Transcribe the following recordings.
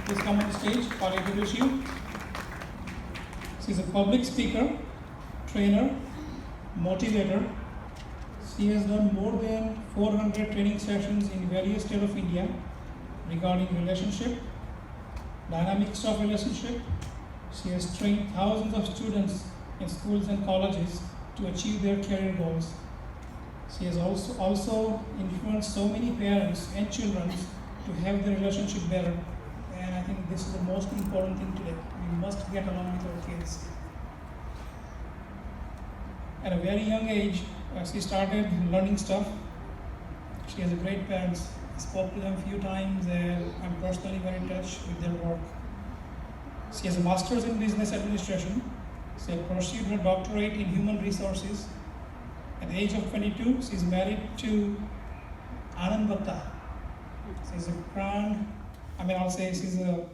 Please come on stage. I'll introduce you. She's a public speaker, trainer, motivator. She has done more than 400 training sessions in various states of India regarding relationship, dynamics of relationship. She has trained thousands of students in schools and colleges to achieve their career goals. She has also influenced so many parents and children to have their relationship better. And I think this is the most important thing today. We must get along with our kids. At a very young age, she started learning stuff. She has a great parents. I spoke to them a few times and I'm personally very in touch with their work. She has a master's in business administration. She has pursued her doctorate in human resources. At the age of 22, she's married to Anand Bhatta. She's a I'll say she's a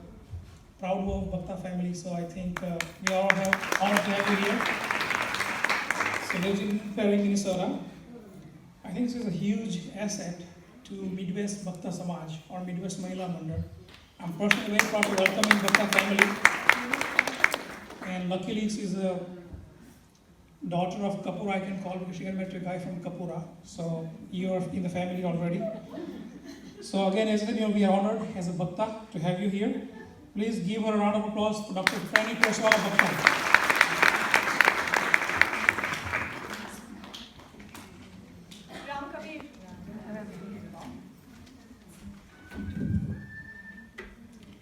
proud of Bhatta family, so I think we all have honored to have you here. She lives in Perry, Minnesota. I think she's a huge asset to Midwest Bhakta Samaj or Midwest Mahila Mandal. I'm personally very proud to welcome in Bhakta family. And luckily she's a daughter of Kapura, I can call because she got married to a guy from Kapura. So you're in the family already. So again, as we are honored as a Bhakta to have you here. Please give her a round of applause for Dr. Franny Perswala Bhakta.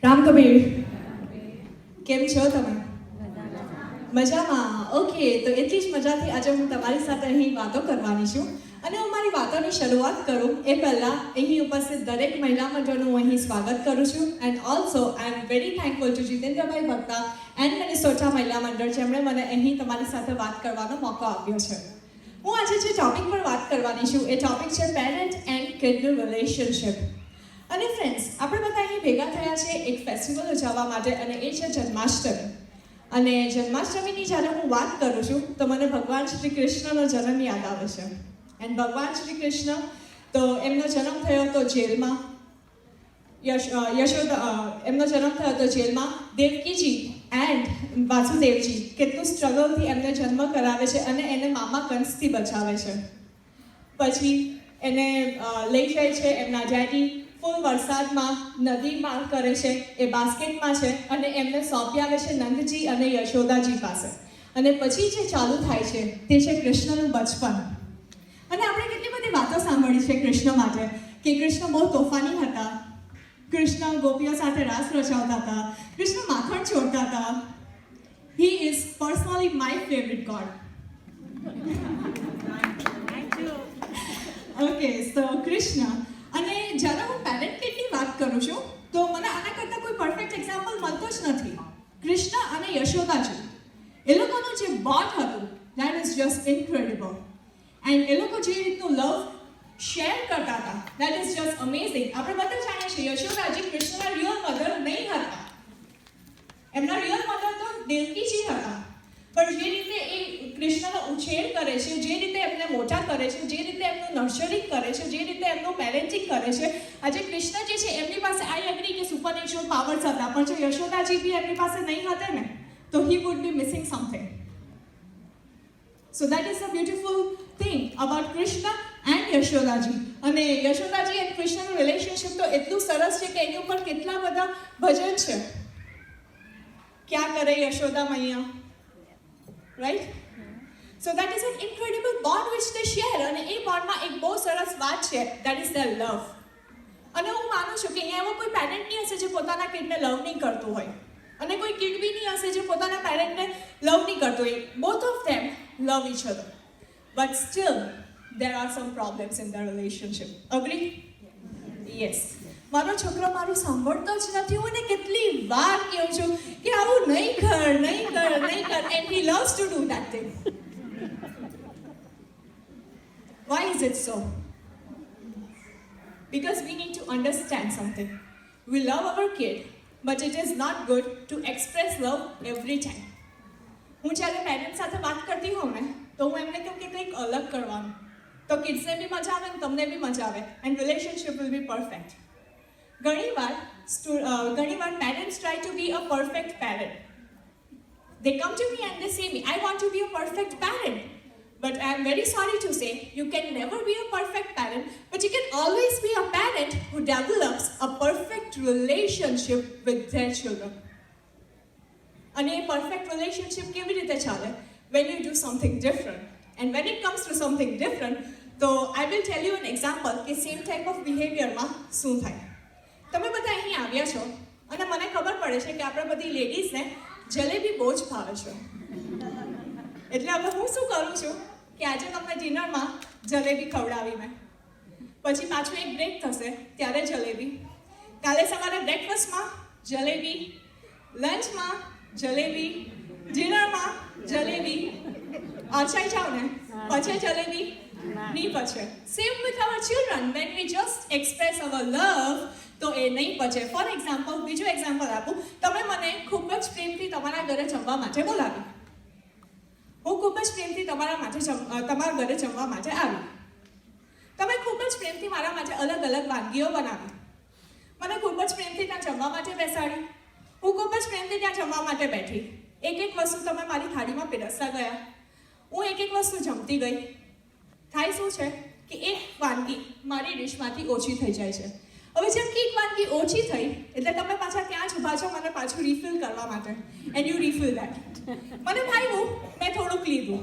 Ram Kabir કેમ છો તમે મજામાં okay તો એટલી જ મજાથી આજે હું તમારી સાથે અહીં વાતો કરવાની છું અને હું મારી વાતોની શરૂઆત કરું એ પહેલાં અહીં ઉપસ્થિત દરેક મહિલા મંડળનું હું અહીં સ્વાગત કરું છું and also I am very thankful to Jitendrabhai Bhakta and Minnesota Mahila Mandal જેમણે મને અહીં તમારી સાથે વાત કરવાનો મોકો આપ્યો છે હું આજે જે ટોપિક પર વાત કરવાની છું એ ટોપિક છે પેરેન્ટ એન્ડ કિડનું રિલેશનશિપ અને ફ્રેન્ડ્સ આપણે બધા અહીં ભેગા થયા છે એક ફેસ્ટિવલ ઉજવવા માટે અને એ છે જન્માષ્ટમી અને જન્માષ્ટમીની જ્યારે હું વાત કરું છું તો મને ભગવાન શ્રી કૃષ્ણનો જન્મ યાદ આવે છે એન્ડ ભગવાન શ્રી કૃષ્ણ તો એમનો જન્મ થયો હતો જેલમાં એમનો જન્મ થયો હતો જેલમાં દેવકીજી એન્ડ વાસુદેવજી કેટલું સ્ટ્રગલથી એમને જન્મ કરાવે છે અને એને મામા કંસથી બચાવે છે પછી એને લઈ જાય છે એમના ડેડી ફૂલ વરસાદમાં નદી પાર કરે છે એ બાસ્કેટમાં છે અને એમને સોંપી આવે છે નંદજી અને યશોદાજી પાસે અને પછી જે ચાલુ થાય છે તે છે કૃષ્ણનું બચપન અને આપણે કેટલી બધી વાતો સાંભળી છે કૃષ્ણ માટે કે કૃષ્ણ બહુ તોફાની હતા કૃષ્ણ ગોપીઓ સાથે રાસ રચાવતા હતા કૃષ્ણ માખણ છોડતા હતા he is personally my favourite God okay so Krishna અને જ્યારે હું પેરેન્ટ કિડની વાત કરું છું તો મને આના કરતાં કોઈ પરફેક્ટ એક્ઝામ્પલ મળતો જ નથી કૃષ્ણ અને યશોદાજી એ લોકોનું જે બોન્ડ હતું that is just incredible and એ લોકો જે રીતનું લવ શેર કરતા હતા દેટ ઇઝ જસ્ટ અમેઝિંગ આપણે બધા જાણીએ છીએ યશોદાજી કૃષ્ણના રિયલ મધર નહીં હતા એમના રિયલ મધર તો દેવકીજી હતા પણ જે રીતે એ કૃષ્ણનો ઉછેર કરે છે જે રીતે એમને મોટા કરે છે જે રીતે એમનું નર્સરિંગ કરે છે જે રીતે એમનું પેરેન્ટિંગ કરે છે આજે કૃષ્ણ જે છે એમની પાસે આઈ એગ્રી કે સુપરનેચરલ પાવર્સ હતા પણ જો યશોદાજી બી એમની પાસે નહીં હતા ને તો he would be missing something so that is a beautiful thing about Krishna and Yashodaji અને યશોદાજી એન્ડ કૃષ્ણનું રિલેશનશિપ તો એટલું સરસ છે કે એની ઉપર કેટલા બધા ભજન છે ક્યાં કરે યશોદા મૈયા right so that is an incredible bond which they share અને એ બોન્ડમાં એક બહુ સરસ વાત છે દેટ ઇઝ ધેર લવ અને હું માનું છું કે અહીંયા એવો કોઈ પેરેન્ટ નહીં હશે જે પોતાના કિડને લવ નહીં કરતું હોય અને કોઈ કિડ બી નહીં હશે જે પોતાના પેરેન્ટને લવ નહીં કરતું હોય both of them love each other but still there are some problems in their relationship. Agree? Yes. મારો છોકરો મારું સાંભળતો જ નથી હું એને કેટલી વાર કહું છું કે આવું નહીં કર and he loves to do that thing. Why is it so? Because we need to understand something. We love our kid, but it is not good to express love every time. હું જ્યારે parents સાથે વાત કરતી હોઉં ને તો હું એમને કહું કે કંઈક અલગ કરવાનું તો કિડ્સને બી મજા આવે ને તમને બી મજા આવે and relationship will be perfect ઘણીવાર ઘણીવાર parents try to be a perfect parent. They come to me and they say me, I want to be a perfect parent. But I'm very sorry to say, you can never be a perfect parent, but you can always be a parent who develops a perfect relationship with their children. And a perfect relationship કેવી રીતે ચાલે? When you do something different. And when it comes to something different, so I will tell you an example કે same type of behavior માં શું થાય. તમે બધા અહીં આવ્યા છો અને મને ખબર પડે છે કે આપણે બધી લેડીઝને જલેબી બહુ જ ભાવે છે. એટલે હવે હું શું કરું છું કે આજે તમને ડિનરમાં જલેબી ખવડાવી મેં, પછી પાછું એક બ્રેક થશે ત્યારે જલેબી, કાલે સવારે બ્રેકફાસ્ટમાં જલેબી, લંચમાં જલેબી, ડિનરમાં જલેબી. આચાઈ જાવ ને પછી જલેબી નહીં પચે. Same with our children, when we just express our love તો એ નહીં પચે. ફોર એક્ઝામ્પલ, બીજું એક્ઝામ્પલ આપું. તમે મને ખૂબ જ પ્રેમથી તમારા ઘરે જમવા માટે બોલાવી, હું ખૂબ જ પ્રેમથી તમારા ઘરે જમવા માટે આવી, તમે ખૂબ જ પ્રેમથી મારા માટે અલગ અલગ વાનગીઓ બનાવી, મને ખૂબ જ પ્રેમથી ત્યાં જમવા માટે બેસાડી, હું ખૂબ જ પ્રેમથી ત્યાં જમવા માટે બેઠી, એક એક વસ્તુ તમે મારી થાળીમાં પીરસતા ગયા, હું એક એક વસ્તુ જમતી ગઈ. થાય શું છે કે એક વાનગી મારી ડિશમાંથી ઓછી થઈ જાય છે. હવે જેમ કે એક વાનગી ઓછી થઈ એટલે તમે પાછા ત્યાં જ ઊભા છો મને પાછું રિફિલ કરવા માટે, એન્ડ યુ રિફિલ દેટ. મને ભાવ્યું, મેં થોડુંક લીધું.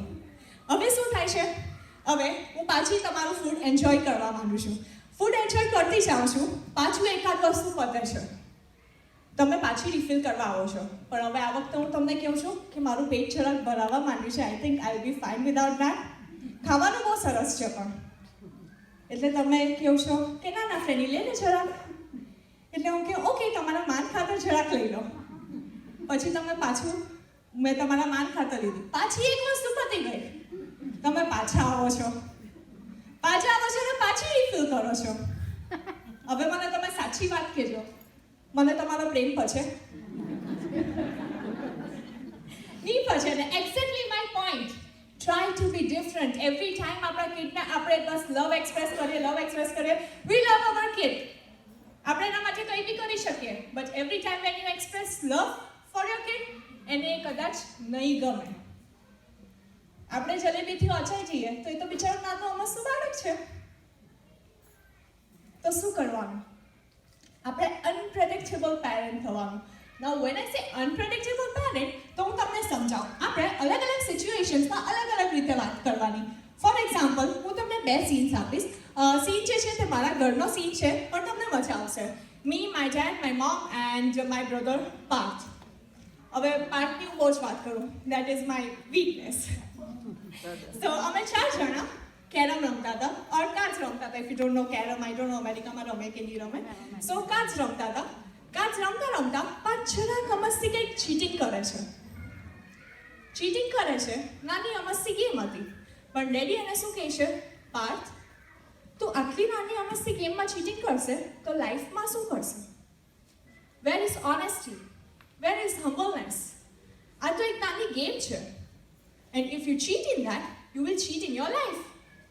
હવે શું થાય છે? હવે હું પાછી તમારું ફૂડ એન્જોય કરવા માંગુ છું, ફૂડ એન્જોય કરતી જાઉં છું, પાછું એકાદ વસ્તુ પતે છે, તમે પાછી રિફિલ કરવા આવો છો. પણ હવે આ વખતે હું તમને કહું છું કે મારું પેટ જરાક ભરાવા માંડ્યું છે, I think I will be fine without that. ખાવાનું બહુ સરસ છે પણ એટલે તમે કહો છો કે ના ના ફ્રેન્ડી લે ને જરાક, એટલે હું કહું ઓકે તમારા માન ખાતર જરાક લઈ લો. પછી તમે પાછું મેં તમારા માન ખાતર લીધું, પાછી એક વસ્તુ પતી ગઈ, તમે પાછા આવો છો ને પાછી રિફિલ કરો છો. હવે મને તમે સાચી વાત કહેજો, મને તમારો પ્રેમ પછે નહીં પછે ને? Exactly my point. Try to be different. Every time આપણા કિડને આપણે બસ લવ એક્સપ્રેસ કરીએ, we love our kid. આપણે એના માટે કંઈ બી કરી શકીએ, but every time when you express love for your kid, એને કદાચ નહીં ગમે. આપણે જલેબીથી ઓછાઈ જઈએ તો એ તો બિચારું નાનું અમસ્તું બાળક છે, તો શું કરવાનું? આપણે અનપ્રેડિક્ટેબલ પેરેન્ટ થવાનું. Now when I say unpredictable parent, તો હું તમને સમજાવું. આપણે અલગ અલગ સિચ્યુએશન્સમાં અલગ અલગ રીતે વાત કરવાની. ફોર એક્ઝામ્પલ, હું તમને બે સીન્સ આપીશ. સીન જે છે તે મારા ઘરનો સીન છે, પણ તમને મજા આવશે. Me, my dad, my mom and my brother Parth. હવે પાર્થની હું બહુ જ વાત કરું, that is my weakness. So અમે 4 જણા કેરમ રમતા હતા, ઓર કાર્ડ્સ રમતા હતા. If you don't know carrom, I don't know અમેરિકામાં રમે કે નહીં રમે. સો કાર્ડ્સ રમતા હતા. કાર્ડ્સ રમતા પાંચ જરાક અમસ્તી કંઈક ચીટિંગ કરે છે. નાની અમસ્તી ગેમ હતી, પણ ડેડી એને શું કહે છે, પાર્થ તું આટલી નાની અમસ્તી ગેમમાં ચીટિંગ કરશે તો લાઈફમાં શું કરશે? Where is honesty? Where is humbleness? આ તો એક નાની ગેમ છે, and if you cheat in that you will cheat in your life.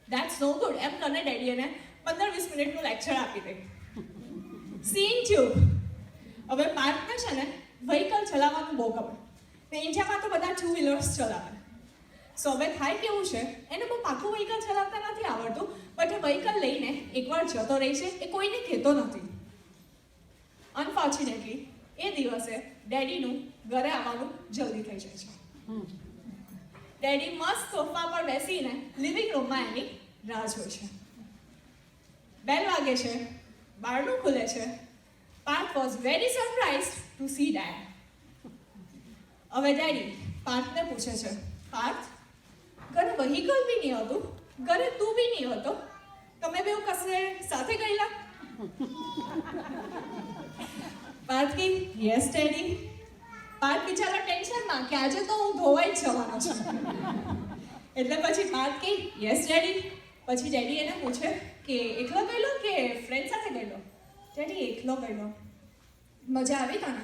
That's no good. એમ કરીને ડેડી એને 15-20 મિનિટનું લેક્ચર આપી દે. સીન 2. હવે પાર્થને છે ને વ્હીકલ ચલાવવાનું બહુ ગમે. ઇન્ડિયામાં તો બધા 2 વ્હીલર્સ ચલાવે. સો હવે થાય કેવું છે, એને બહુ પાકું વ્હીકલ ચલાવતા નથી આવડતું, બટ એ વ્હીકલ લઈને એકવાર જતો રહે છે, એ કોઈને કહેતો નથી. અનફોર્ચ્યુનેટલી એ દિવસે ડેડીનું ઘરે આવવાનું જલ્દી થઈ જાય છે. ડેડી મસ્ત સોફા પર બેસીને લિવિંગ રૂમમાં એની રાહ જોઈ છે. બેલ વાગે છે, બારણું ખુલે છે. Parth was very surprised to see dad. હવે ડેડી પાર્થને પૂછે છે, પાર્થ ઘરે વ્હીકલ બી નહીં હતું, ઘરે તું બી નહીં હતો, તમે બેઉ કશે સાથે ગયેલા? પાર્થ કહે યસ ડેડી. પાર્થ બિચારા ટેન્શનમાં કે આજે તો હું ધોવાઈ જ જવાનો છું. એટલે પછી પાર્થ કહે યસ ડેડી. પછી ડેડી એને પૂછે કે એકલો ગયેલો કે ફ્રેન્ડ સાથે ગયેલો? ડેડી એકલો ગયેલો. મજા આવી તને?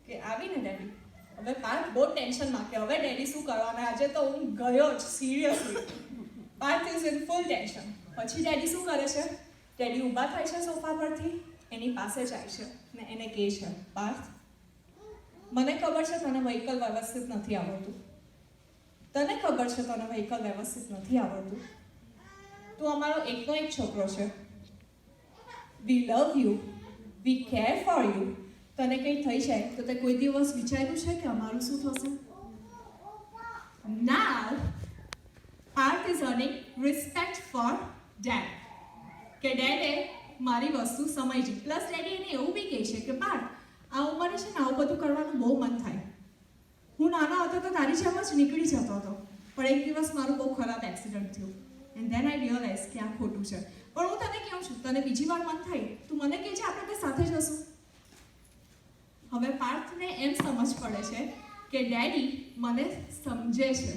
કે આવી ને ડેડી. હવે પાર્થ બહુ ટેન્શનમાં કે હવે ડેડી શું કરવાના, આજે તો હું ગયો જ seriously. Parth is in full tension. પછી ડેડી શું કરે છે, ડેડી ઊભા થાય છે સોફા પરથી, એની પાસે જાય છે ને એને કહે છે, પાર્થ, મને ખબર છે તને વ્હીકલ વ્યવસ્થિત નથી આવડતું, તને ખબર છે તને વ્હીકલ વ્યવસ્થિત નથી આવડતું, તું અમારો એકનો એક છોકરો છે, we love you, we care for you, તને કંઈ થઈ જાય તો તે કોઈ દિવસ વિચાર્યું છે કે અમારું શું થશે? Now, Parth is earning respect for dad. કે ડેડે મારી વસ્તુ સમજી. પ્લસ ડેડી એને એવું બી કહે છે કે પાર્થ, આ ઉંમરે છે ને આવું બધું કરવાનું બહુ મન થાય. હું નાનો હતો તો તારી જેમ જ નીકળી જતો હતો, પણ એક દિવસ મારું બહુ ખરાબ એક્સિડન્ટ થયું એન્ડ ધેન આઈ રિયલાઇઝ કે આ ખોટું છે. પણ હું તને કહું છું, તને બીજી વાર મન થાય તું મને કહેજે, આપણે બે સાથે જશું. હવે પાર્થને એમ સમજ પડે છે કે ડેડી મને સમજે છે,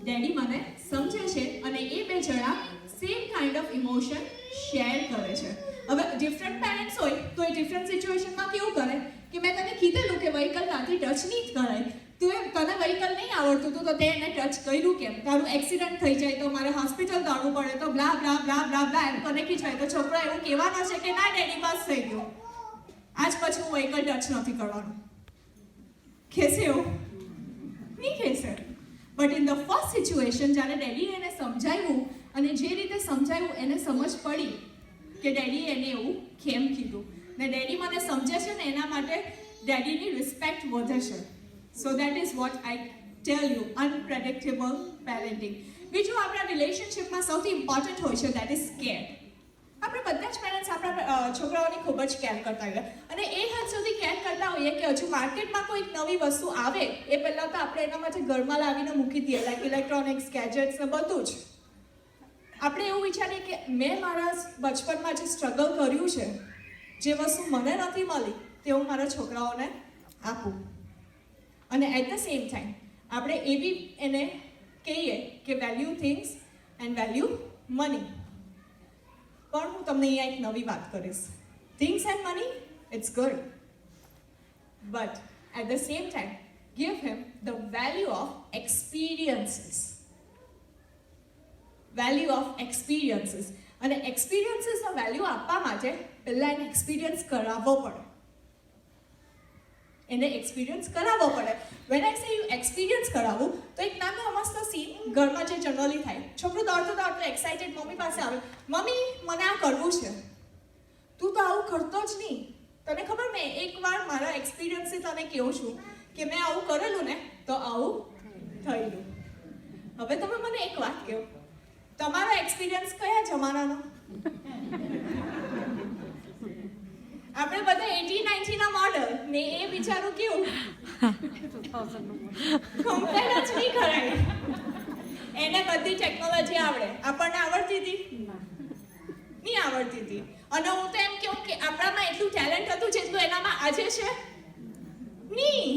ડેડી મને સમજે છે અને એ બે જણા same kind of emotion share કરે છે. હવે ડિફરન્ટ પેરેન્ટ્સ હોય તો એ ડિફરન્ટ સિચ્યુએશનમાં કેવું કરે કે મેં તને કીધેલું કે વ્હીકલ ત્યાંથી ટચ નહીં કરાય, તું તને વ્હીકલ નહીં આવડતું તો તે એને ટચ કર્યું કેમ? તારું એક્સિડન્ટ થઈ જાય તો મારે હોસ્પિટલ દોડવું પડે તો બ્લા બ્લા બ્લા બ્લા બ્લા એમ તને કી જાય તો છોકરો એવું કહેવાનો છે કે ના ડેડી પાસ થઈ ગયો, આજ પછી હું વ્હીકલ ટચ નથી કરવાનું. ખેસે એવું નહીં ખેસે. But in the first situation જ્યારે ડેડીએ એને સમજાવ્યું અને જે રીતે સમજાવ્યું એને સમજ પડી કે ડેડીએ એને એવું કેમ કીધું ને ડેડી મને સમજે છે ને એના માટે ડેડીની રિસ્પેક્ટ વધે છે. So that is what I tell you, unpredictable parenting. બીજું આપણા રિલેશનશિપમાં સૌથી ઇમ્પોર્ટન્ટ હોય છે દેટ ઇઝ કેર. આપણે બધા જ પેરેન્ટ્સ આપણા છોકરાઓની ખૂબ જ કેર કરતા હોઈએ અને એ હદ સુધી કેર કરતા હોઈએ કે હજુ માર્કેટમાં કોઈ નવી વસ્તુ આવે એ પહેલાં તો આપણે એના માટે ઘરમાં લાવીને મૂકી દઈએ, લાઈક ઇલેક્ટ્રોનિક્સ, ગેજેટ્સ ને બધું જ. આપણે એવું વિચારીએ કે મેં મારા બચપનમાં જે સ્ટ્રગલ કર્યું છે, જે વસ્તુ મને નથી મળી તે હું મારા છોકરાઓને આપું. અને એટ ધ સેમ ટાઈમ આપણે એ બી એને કહીએ કે value things and value money. પણ હું તમને અહીંયા એક નવી વાત કરીશ. Things and money it's good, but at the same time give him the value of experiences. Value of experiences. અને એક્સપિરિયન્સીસનો વેલ્યુ આપવા માટે પહેલાં એને એક્સપિરિયન્સ કરાવવો પડે. એને એક્સપિરિયન્સ કરાવવો પડે. વેન આઈ સે યુ એક્સપિરિયન્સ કરાવવું તો એક નાનો મસ્ત સીન ઘરમાં જે જનરલી થાય, છોકરું દોડતું દોડતું એક્સાઇટેડ મમ્મી પાસે આવે, મમ્મી મને આ કરવું છે. તું તો આવું કરતો જ નહીં. તને ખબર, મેં એકવાર મારા એક્સપિરિયન્સથી તને કહું છું કે મેં આવું કરેલું ને તો આવું થયેલું. હવે તમે મને એક વાત કહો, તમારો એક્સપિરિયન્સ કયા જમાનાનો? આપણે બધા 80-90 ના મોડલ ને એ વિચારું કેવું કમ્પેર જ નહીં કરાય. એને બધી ટેકનોલોજી આવડે, આપણને આવડતી હતી? નહીં આવડતી હતી. અને હું તો એમ કહું કે આપણામાં એટલું ટેલેન્ટ હતું જેટલું એનામાં આજે છે નહીં.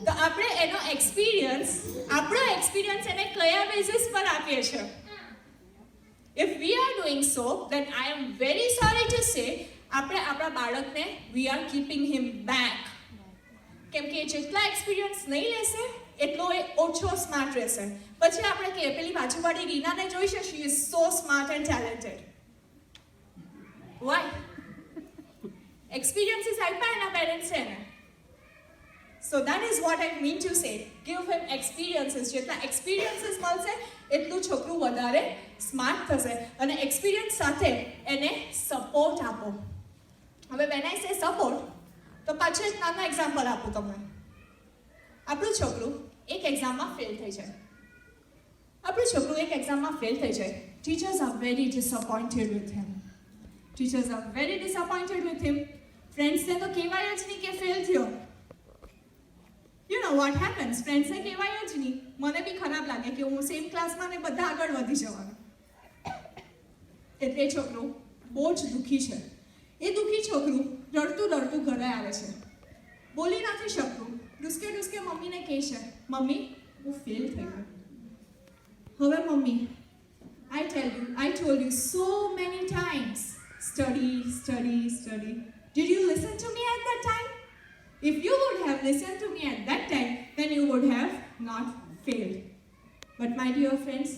તો આપણે એનો એક્સપિરિયન્સ, આપણો એક્સપિરિયન્સ એને કયા બેઝિસ પર આપીએ છીએ? If we are doing so, then I am very sorry to say, આપણે આપણા બાળકને we are keeping him back. કેમ કે જેટલા એક્સપિરિયન્સ નહીં લેશે એટલો એ ઓછો સ્માર્ટ રહેશે. પછી આપણે કે પેલી બાજુવાળી રીનાને જોઈ છે, she is so smart and talented. Why? Experiences આપ્યા એના પેરેન્ટ્સે એને. So that is what I mean to say. Give him experiences. જેટલા એક્સપિરિયન્સીસ મળશે એટલું છોકરું વધારે સ્માર્ટ થશે. અને એક્સપિરિયન્સ સાથે એને સપોર્ટ આપો. હવે when I say support, તો પાછું એક નાનું એક્ઝામ્પલ આપું તમને. આપણું છોકરું એક એક્ઝામમાં ફેલ થઈ જાય. Teachers are very disappointed with him. ફ્રેન્ડ્સને તો કહેવાય જ નહીં કે ફેલ થયો. યુ નો વોટ હેપન્સ, ફ્રેન્ડ્સને કહેવાય જ નહીં. મને બી ખરાબ લાગે કે હું સેમ ક્લાસમાં ને બધા આગળ વધી જવાનું. એટલે એ છોકરું બહુ જ દુઃખી છે. એ દુઃખી છોકરું રડતું ઘરે આવે છે, બોલી નથી શકતું. ડુસકે મમ્મીને કહે છે, મમ્મી હું ફેલ થઈ ગયો. હવે mummy, I told you so many times, study. Did you listen to me at that time? If you would have listened to me at that time, then you would have not failed. But my dear friends,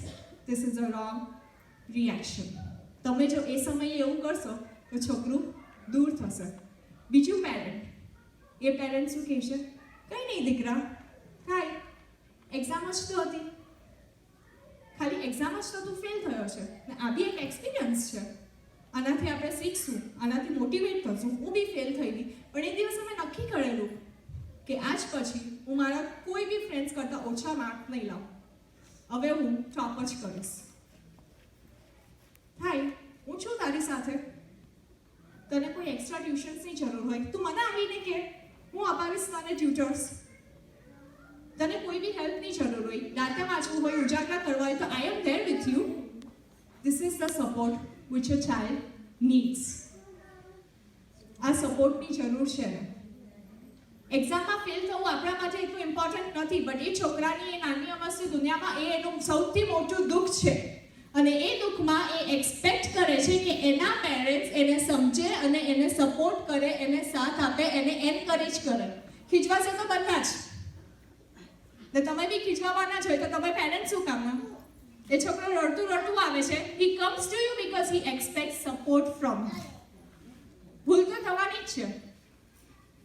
this is a wrong reaction. તમે જો એ સમયે એવું કરશો તો છોકરું દૂર થશે. બીજું પેરેન્ટ, એ પેરેન્ટ શું કહેશે? કંઈ નહીં દીકરા, થાય, એક્ઝામ જ તો હતી, ખાલી એક્ઝામ જ તો તું ફેલ થયો છે ને આ બી એક એક્સપિરિયન્સ છે, આનાથી આપણે શીખશું, આનાથી મોટિવેટ થશું. હું બી ફેલ થઈ ગઈ, પણ એ દિવસ અમે નક્કી કરેલું કે આજ પછી હું મારા કોઈ બી ફ્રેન્ડ્સ કરતાં ઓછા માર્ક નહીં લાવું, હવે હું ટોપ જ કરીશ. થાય, હું છું તારી સાથે, તને કોઈ એક્સ્ટ્રા ટ્યુશન્સની જરૂર હોય તું મને આવીને કે, હું અપાવીશ તને ટ્યુટર્સ. તને કોઈ બી હેલ્પની જરૂર હોય, દાતા વાંચવું હોય, ઉજાગરા કરવા હોય, તો I am there with you. This is the support which a child needs. આ સપોર્ટની જરૂર છે. એક્ઝામમાં ફેલ થવું આપણા માટે એટલું ઇમ્પોર્ટન્ટ નથી, બટ એ છોકરાની એ નાની અમસ્તી દુનિયામાં એ એનું સૌથી મોટું દુઃખ છે. અને એ દુઃખમાં એ એક્સપેક્ટ કરે છે કે એના પેરેન્ટ્સ એને સમજે અને એને સપોર્ટ કરે, એને સાથ આપે, એને એનકરેજ કરે. ખીજવાશે તો બધા જ, ને તમે બી ખીજવાના જ હોય તો તમે પેરેન્ટ્સ શું કામના? એ છોકરો રડતું રડતું આવે છે, he comes to you because he expects support from you. ભૂલ તો થવાની જ છે.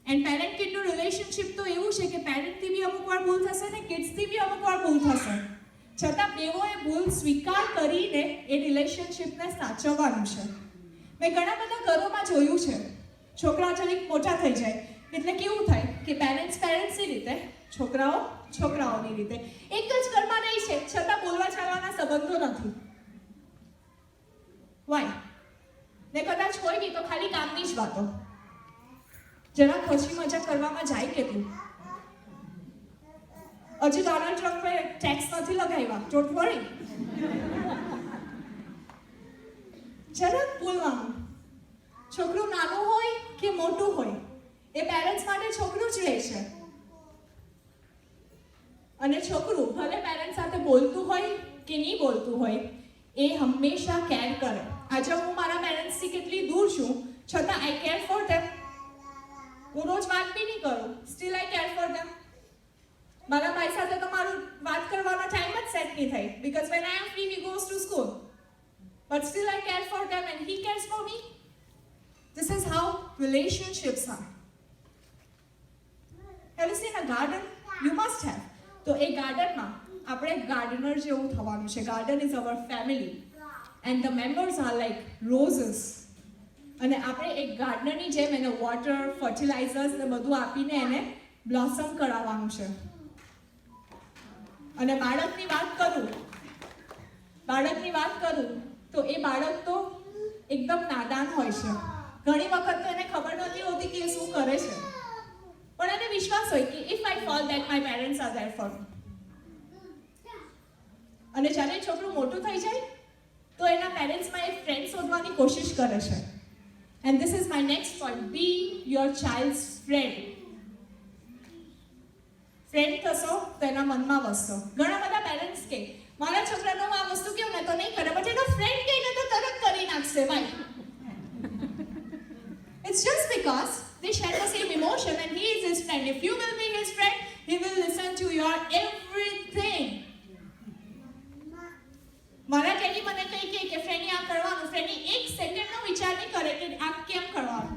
એન્ડ પેરેન્ટ કિડનું રિલેશનશિપ તો એવું છે કે પેરેન્ટથી બી અમુક વાર ભૂલ થશે ને કિડ્સથી બી અમુક વાર ભૂલ થશે, છતાં બેઓએ ભૂલ સ્વીકાર કરીને એ રિલેશનશિપને સાચવવાનું છે. મેં ઘણા બધા ઘરોમાં જોયું છે, છોકરા જરીક મોટા થઈ જાય એટલે કેવું થાય કે પેરેન્ટ્સની રીતે, છોકરાઓ છોકરાઓની રીતે એક જ ઘરમાં રહી છે, છતાં બોલવા ચાલવાના સંબંધો નથી. વાય? ને કદાચ હોય બી તો ખાલી કામની જ વાતો, જરા ખુશી મજાક કરવામાં જાય કેટલું. હજી ડોનાલ્ડ ટ્રમ્પે ટેક્સ નથી લગાવ્યા, ડોન્ટ વરી. જરાક બોલવાનું, છોકરું નાનું હોય કે મોટું હોય, એ પેરેન્ટ્સ માટે છોકરું જ રહે છે. અને છોકરું ભલે પેરેન્ટ્સ સાથે બોલતું હોય કે નહીં બોલતું હોય, એ હંમેશા કેર કરે. આજે હું મારા પેરેન્ટ્સથી કેટલી દૂર છું, છતાં આઈ કેર ફોર ધેમ. હું રોજ વાત બી નહીં કરું, સ્ટીલ આઈ કેર ફોર ધેમ. મારા ભાઈ સાથે તો મારું વાત કરવાનો ટાઈમ જ સેટ નહીં થાય, because when I am free he goes to school, but still I care for them and he cares for me. This is how relationships are. Have you seen a garden? You must have. તો એ ગાર્ડનમાં આપણે gardener જેવું થવાનું છે. Garden is our family and the members are like roses. અને આપણે એક ગાર્ડનરની જેમ એને વોટર, ફર્ટિલાઇઝર્સ ને બધું આપીને એને બ્લોસમ કરાવવાનું છે. અને બાળકની વાત કરું તો એ બાળક તો એકદમ નાદાન હોય છે. ઘણી વખત તો એને ખબર નથી હોતી કે એ શું કરે છે, પણ એને વિશ્વાસ હોય કે if I fall that my parents are there for me. અને જ્યારે છોકરું મોટું થઈ જાય તો એના પેરેન્ટ્સમાં એ ફ્રેન્ડ શોધવાની કોશિશ કરે છે. And this is my next point, B your childs friend. Friend થશો તો એના મનમાં વસશો. ઘણા બધા પેરેન્ટ્સ કે મારા છોકરાનો આ વસ્તુ કેવું ને તો નહીં કરે, બટ એનો ફ્રેન્ડ કહીને તો તરત કરી નાખશે. ભાઈ, it's just because they share the same emotion and he is his friend. If you will be his friend, he will listen to your everything. મારા ડેડી મને કહી કે ફ્રેન્ડી આ કરવાનું, ફ્રેન્ડી એક સેકન્ડનો વિચાર નહીં કરે કે આ કેમ કરવાનું.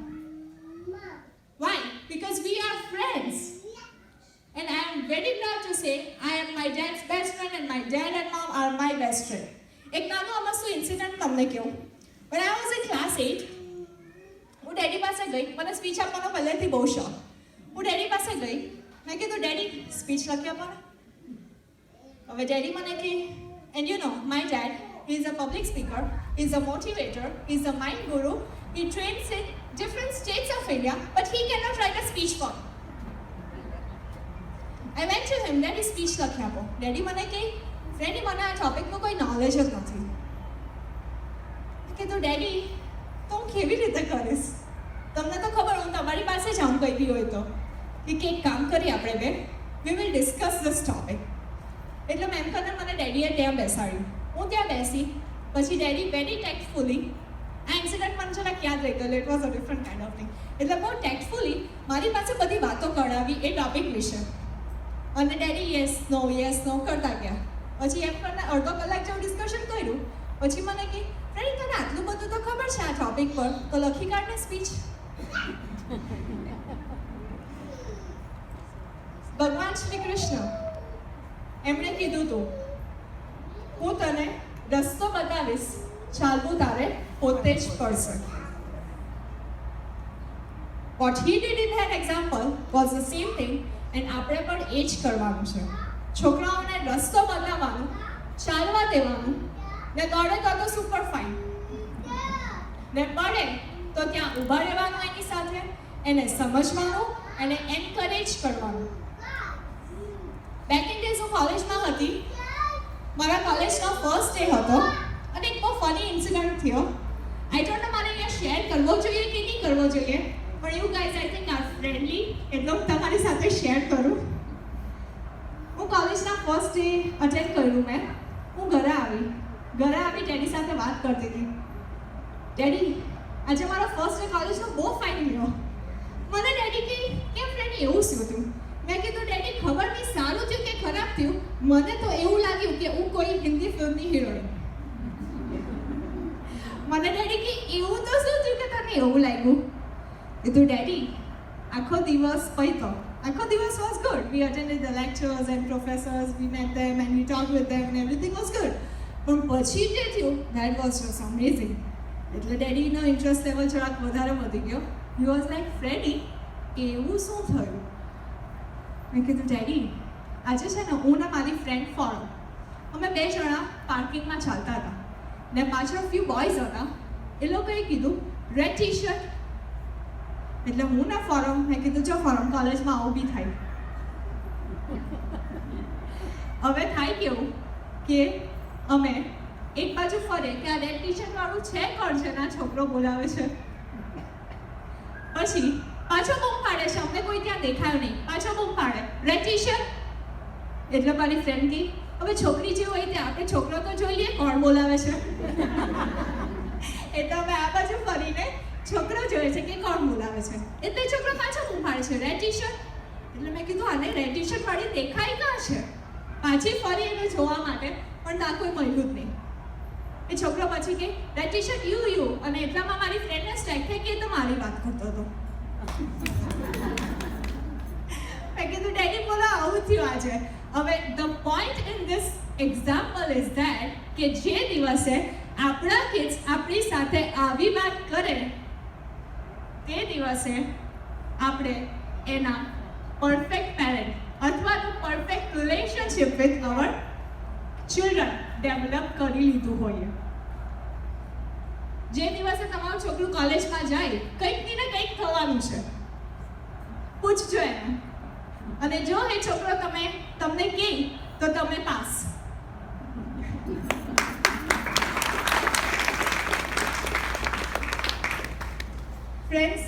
Why? Because we are friends. And I am very proud to say I am my dad's best friend and my dad and mom are my best friend. એક નાનું અમસ્તું ઇન્સિડન્ટ તમને કહું. When I was in class 8, હું daddy પાસે ગઈ. મને speech આપવાનો પહેલેથી બહુ શોખ. હું ડેડી પાસે ગઈ, મેં કીધું ડેડી સ્પીચ લખી આપો ને. હવે ડેડી મને કહે, and you know, my dad, he is a public speaker, he is a motivator, he is a mind guru, he trains in different states of India, but he cannot write a speech for me. I went to him, Daddy speech લખી આપો. Daddy મને કહે, ફ્રેન્ડી મને આ ટોપિકનું કોઈ knowledge જ નથી. મેં કીધું ડેડી તો હું કેવી રીતે કરીશ? તમને તો ખબર, હું તમારી પાસે જ આવું કંઈ બી હોય તો કે એક કામ કરીએ આપણે બે, we will discuss this topic. એટલે મેમ કરીને મને ડેડીએ ત્યાં બેસાડ્યું. હું ત્યાં બેસી, પછી ડેડી વેરી ટેક્ટફુલી, આ ઇન્સિડન્ટ મને જરાક યાદ રહી ગયેલો, it was a different kind of thing. એટલે બહુ ટેક્ટફુલી મારી પાસે બધી વાતો કરાવી એ ટોપિક વિશે. અને ડેડી યસ નો કરતા ગયા. પછી એમ કરીને અડધો કલાક જેવું ડિસ્કશન કર્યું. પછી મને કહે, અરે તને આટલું બધું તો ખબર છે આ ટોપિક પર, તો લખી કાઢને સ્પીચ. ભગવાન શ્રી કૃષ્ણ એમણે કીધું તું, હું તને રસ્તો બતાવીશ, ચાલવું તારે પોતે જ પડશે. What he did in that example was the same thing, and આપણે પણ એ જ કરવાનું છે. છોકરાઓને રસ્તો બતાવવાનો, ચાલવા દેવાનું, ને દોડે તો સુપર ફાઇન, ને પડે તો ત્યાં ઊભા રહેવાનું એની સાથે, એને સમજવાનું, એને એન્કરેજ કરવાનું. બેક ઇન ડેઝ હું કોલેજમાં હતી, મારા કોલેજનો ફર્સ્ટ ડે હતો, અને એક બહુ ફની ઇન્સિડન્ટ થયો. આઈ ડોન્ટ નો મારે અહીંયા શેર કરવો જોઈએ કે નહીં કરવો જોઈએ, પણ you guys I think are friendly, એટલે હું તમારી સાથે શેર કરું. હું કોલેજના ફર્સ્ટ ડે અટેન્ડ કર્યું મેં. હું ઘરે આવી ડેડી સાથે વાત કરતી હતી. ડેડી, આજે મારો ફર્સ્ટ ડે કોલેજનો બહુ ફાઇન ગયો. મને ડેડી કે કેમ ફ્રેન્ડ એવું શું હતું? મેં કીધું ડેડી ખબર નહીં સારું થયું કે ખરાબ થયું, મને તો એવું લાગ્યું કે હું કોઈ હિન્દી ફિલ્મની હિરોઈન. મને ડેડી કે એવું તો શું થયું કે તને એવું લાગ્યું? કીધું ડેડી આખો દિવસ પૈતો, આખો દિવસ was good. We attended the lectures and professors, we met them and we talked with them and everything was good. પણ પછી જે થયું, that was just amazing. એટલે ડેડીનો ઇન્ટરેસ્ટ લેવલ થોડાક વધારે વધી ગયો. He was like, ફ્રેડી એવું શું થયું? મેં કીધું ડેડી આજે છે ને હું ને મારી ફ્રેન્ડ ફોરમ, અમે બે જણા પાર્કિંગમાં ચાલતા હતા, ને પાછળ ફ્યુ બોયઝ હતા. એ લોકોએ કીધું રેડ ટી શર્ટ. એટલે હું ના ફોરમ, મેં કીધું જો ફોરમ કોલેજમાં આવું બી થાય. હવે થાય કેવું કે અમે એક બાજુ ફરે કે આ રેડ ટી શર્ટ વાળું છે કોણ છે, ના છોકરો બોલાવે છે. પછી પાછો બૂમ પાડે છે, અમને કોઈ ત્યાં દેખાયું નહીં, પાછો બૂમ પાડે રેડ ટી શર્ટ. એટલે મારી ફ્રેન્ડ કી હવે છોકરી જે હોય ત્યાં આપણે છોકરો તો જોઈએ કોણ બોલાવે છે. એટલે અમે આ બાજુ ફરીને છોકરો જોઈએ છે કે કોણ બોલાવે છે. એટલે છોકરો પાછો બૂમ પાડે છે રેડ ટી શર્ટ. એટલે મેં કીધું આને રેડ ટી શર્ટ વાળી દેખાય કાં છે? પાછી ફરી એને જોવા માટે, પણ ના કોઈ મળ્યું જ નહીં. એ છોકરો પછી કે રેડ ટી શર્ટ યુ, અને એટલામાં મારી ફ્રેન્ડને સ્ટ્રાઇક થઈ કે તો મારી વાત કરતો હતો. મેં કીધું ડેડી બોલો આવું થયું આજે. હવે the point in this example is that કે જે દિવસે આપણા કિડ્સ આપણી સાથે આવી વાત કરે, તે દિવસે આપણે એના પરફેક્ટ પેરેન્ટ અથવા તો perfect relationship with our children develop કરી લીધું હોય. જે દિવસે તમારું છોકરું કોલેજમાં જાય, કંઈક ને કંઈક થવાનું છે. પૂછજો એને, અને જો એ છોકરો તમને કહે તો તમે પાસ. ફ્રેન્ડ્સ,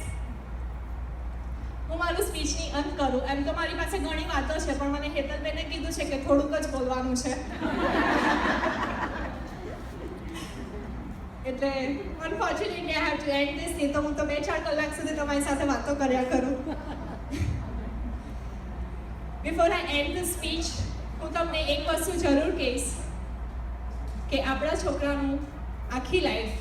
હું મારું સ્પીચની અંત કરું. એમ તો મારી પાસે ઘણી વાતો છે, પણ મને હેતલબેને કીધું છે કે થોડુંક જ બોલવાનું છે. એટલે unfortunately I have to and this. નહીં તો હું તો 2-4 કલાક સુધી તમારી સાથે વાતો કર્યા કરું. Before I and the speech, હું તમને એક વસ્તુ જરૂર કહીશ કે આપણા છોકરાનું આખી લાઈફ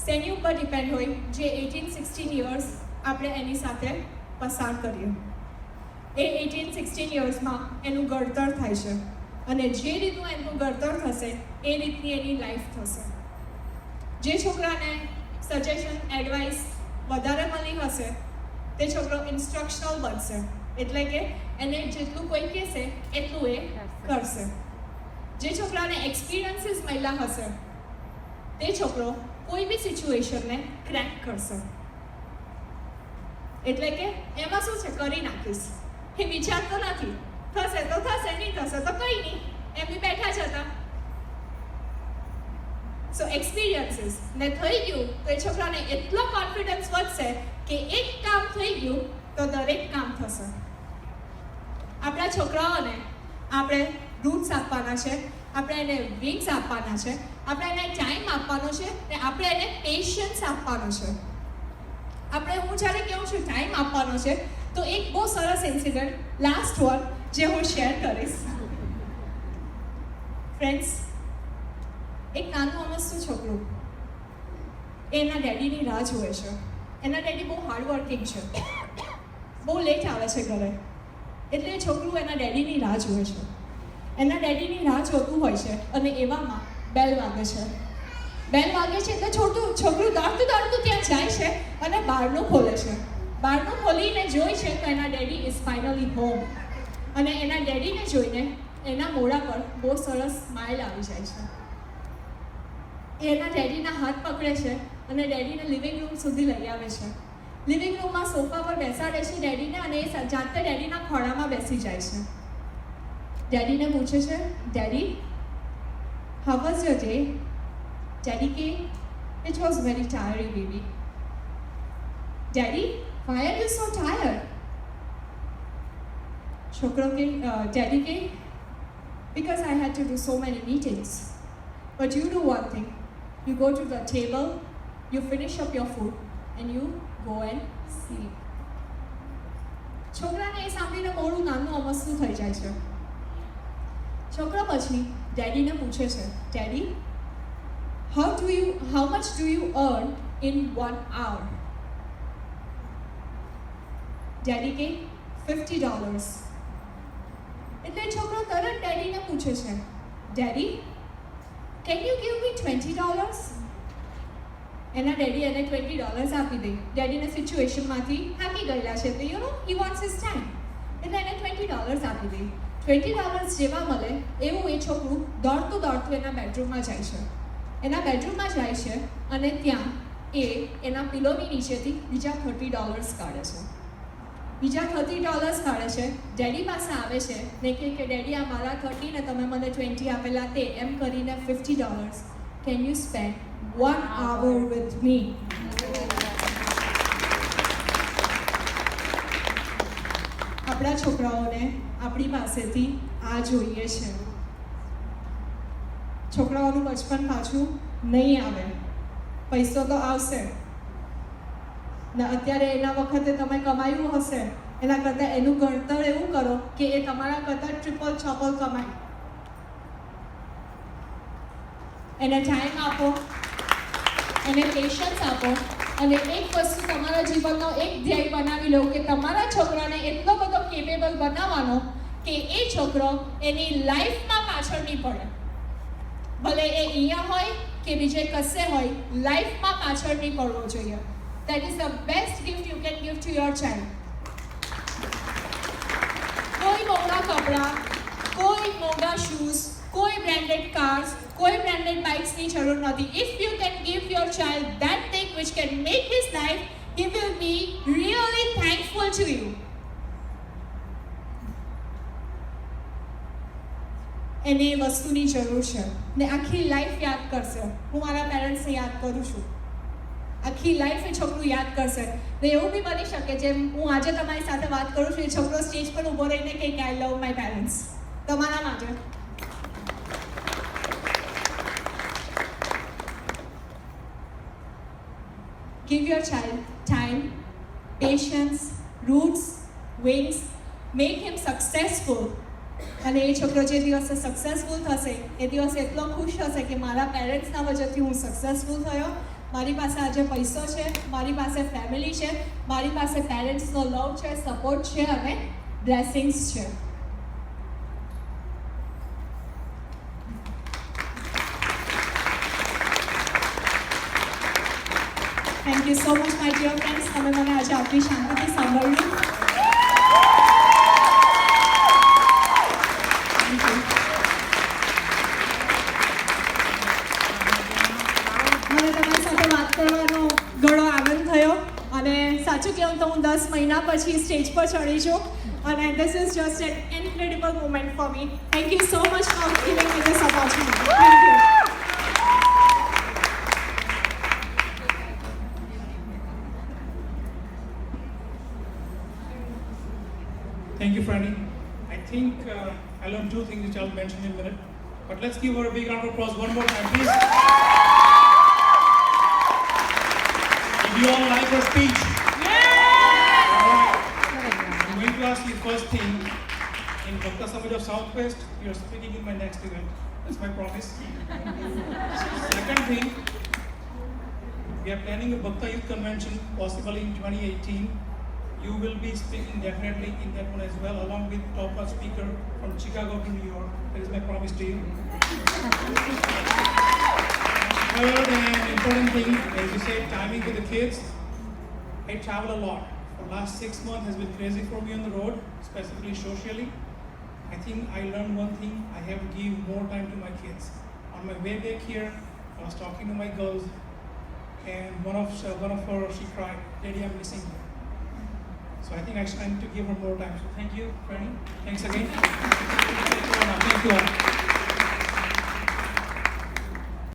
શેની ઉપર ડિપેન્ડ હોય, જે 18-16 યર્સ આપણે એની સાથે પસાર કરીએ. એ 18-16 યર્સમાં એનું ઘડતર થાય છે, અને જે રીતનું એનું ઘડતર થશે એ રીતની એની લાઈફ થશે. જે છોકરાને સજેશન એડવાઇસ વધારે મળી હશે તે છોકરો ઇન્સ્ટ્રક્શનલ બનશે, એટલે કે એને જેટલું કોઈ કહેશે એટલું એ કરશે. જે છોકરાને એક્સપિરિયન્સીસ મળ્યા હશે તે છોકરો કોઈ બી સિચ્યુએશનને ક્રેક કરશે. એટલે કે એમાં શું છે, કરી નાખીશ, એ વિચારતો નથી, થશે તો થશે, નહીં થશે તો કંઈ નહીં, એમ બી બેઠા જ હતા. સો એક્સપિરિયન્સીસ ને થઈ ગયું તો એ છોકરાને એટલો કોન્ફિડન્સ વધશે કે એક કામ થઈ ગયું તો દરેક કામ થશે. આપણા છોકરાઓને આપણે રૂટ્સ આપવાના છે, આપણે એને વિંગ્સ આપવાના છે, આપણે એને ટાઈમ આપવાનો છે, ને આપણે એને પેશન્સ આપવાનો છે. આપણે હું જ્યારે કહું છું ટાઈમ આપવાનો છે, તો એક બહુ સરસ ઇન્સિડન્ટ લાસ્ટ વન જે હું શેર કરીશ. ફ્રેન્ડ્સ, એક નાનું અમસ્તું છોકરું એના ડેડીની રાહ જુએ છે. એના ડેડી બહુ હાર્ડવર્કિંગ છે, બહુ લેટ આવે છે ઘરે, એટલે એ છોકરું એના ડેડીની રાહ જુએ છે. એના ડેડીની રાહ જોતું હોય છે અને એવામાં બેલ વાગે છે. બેલ વાગે છે એટલે છોકરું દોડતું ત્યાં જાય છે અને બારણું ખોલે છે. બારણું ખોલીને જોઈ છે તો એના ડેડી ઇઝ ફાઇનલી હોમ. અને એના ડેડીને જોઈને એના મોઢા પર બહુ સરસ સ્માઇલ આવી જાય છે. એ એના ડેડીના હાથ પકડે છે અને ડેડીને લિવિંગ રૂમ સુધી લઈ આવે છે. લિવિંગ રૂમમાં સોફા પર બેસાડે છે ડેડીને અને એ જાતે ડેડીના ખોળામાં બેસી જાય છે. ડેડીને પૂછે છે, daddy, how was your day? Daddy કે, it was very tiring, baby. Daddy, why are you so tired? છોકરો કે, ડેડી કે, because I had to do so many meetings. But you do one thing. You go to the table, you finish up your food, and you go and sleep. છોકરાને એ સાંભળીને મોડું નાનું અમસ્તું થઈ જાય છે. છોકરો પછી ડેડીને પૂછે છે, daddy, how much do you earn in 1 hour? Daddy કે, $50. એટલે છોકરો તરત ડેડીને પૂછે છે, daddy, can you give me $20? એના ડેડી એને $20 આપી દે. ડેડીને સિચ્યુએશનમાંથી થાકી ગયેલા છે તો he wants his time, એટલે એને $20 આપી દે. $20 જેવા મળે એવું એ છોકરું દોડતું એના બેડરૂમમાં જાય છે. એના બેડરૂમમાં જાય છે અને ત્યાં એ એના પિલોની નીચેથી બીજા $30 કાઢે છે. બીજા $30 કાઢે છે, ડેડી પાસે આવે છે ને કે ડેડી આ મારા 30 ને તમે મને 20 આપેલા તે એમ કરીને $50. Can you spend 1 hour with me? આપણા છોકરાઓને આપણી પાસેથી આ જોઈએ છે. છોકરાઓનું બચપન પાછું નહીં આવે. પૈસો તો આવશે ને અત્યારે એના વખતે તમે કમાયું હશે એના કરતાં એનું ગણતર એવું કરો કે એ તમારા કરતાં ટ્રિપલ ચોપલ કમાય. એને ટાઈમ આપો, એને પેશન્સ આપો અને એક વસ્તુ તમારા જીવનનો એક ધ્યેય બનાવી લો કે તમારા છોકરાને એટલો બધો કેપેબલ બનાવવાનો કે એ છોકરો એની લાઈફમાં પાછળ નહીં પડે. ભલે એ અહીંયા હોય કે બીજે કશે હોય, લાઈફમાં પાછળ નહીં પડવો જોઈએ. That is the best gift you can give to your child. કોઈ મોંઘા કપડાં, કોઈ મોંઘા શૂઝ, કોઈ બ્રાન્ડેડ કાર્સ, કોઈ બ્રાન્ડેડ બાઇક્સની જરૂર નથી. If you can give your child that thing which can make his life, he will be really thankful to you. એને એ વસ્તુની જરૂર છે ને આખી લાઈફ યાદ કરશે. હું મારા પેરેન્ટ્સને યાદ કરું છું. આખી લાઈફ એ છોકરું યાદ કરશે. ને એવું બી બની શકે જેમ હું આજે તમારી સાથે વાત કરું છું, એ છોકરો સ્ટેજ પર ઊભો રહીને કે આઈ લવ માય પેરેન્ટ્સ. તમારા માટે give your child time, patience, roots, wings, make him successful. અને એ છોકરો જે દિવસે સક્સેસફુલ થશે એ દિવસે એટલો ખુશ હશે કે મારા પેરેન્ટ્સના વજહથી હું સક્સેસફુલ થયો. મારી પાસે આજે પૈસો છે, મારી પાસે ફેમિલી છે, મારી પાસે પેરેન્ટ્સનો લવ છે, સપોર્ટ છે અને બ્લેસિંગ્સ છે. Thank you so much my dear friends. તમે મને આજે આટલી શાંતિથી સાંભળ્યું. મને તમારી સાથે વાત કરવાનો ઘણો આનંદ થયો અને સાચું કહું તો હું 10 મહિના પછી સ્ટેજ પર ચડી છું અને this is just an incredible moment for me. Thank you so much for giving me this opportunity. Thank you. Thank you, Franny. I think I learned 2 things which I'll mention in a minute. But let's give her a big round of applause one more time, please. Did you all like her speech? Yeah! All right. I'm going to ask you first thing. In Bhakta Samaj of Southwest, you're speaking in my next event. That's my promise. Second thing, we are planning a Bhakta Youth Convention possibly in 2018. You will be speaking definitely in that one as well, along with top speaker from Chicago to New York. That is my promise to you. Third and important thing, as you said, timing with the kids. I travel a lot. For the last 6 months has been crazy for me on the road, specifically socially. I think I learned one thing, I have to give more time to my kids. On my way back here, I was talking to my girls, and one of her, she cried, "Daddy, I'm missing you." So I think I need to give her more time. So thank you, Franny. Thanks again. Thank you all.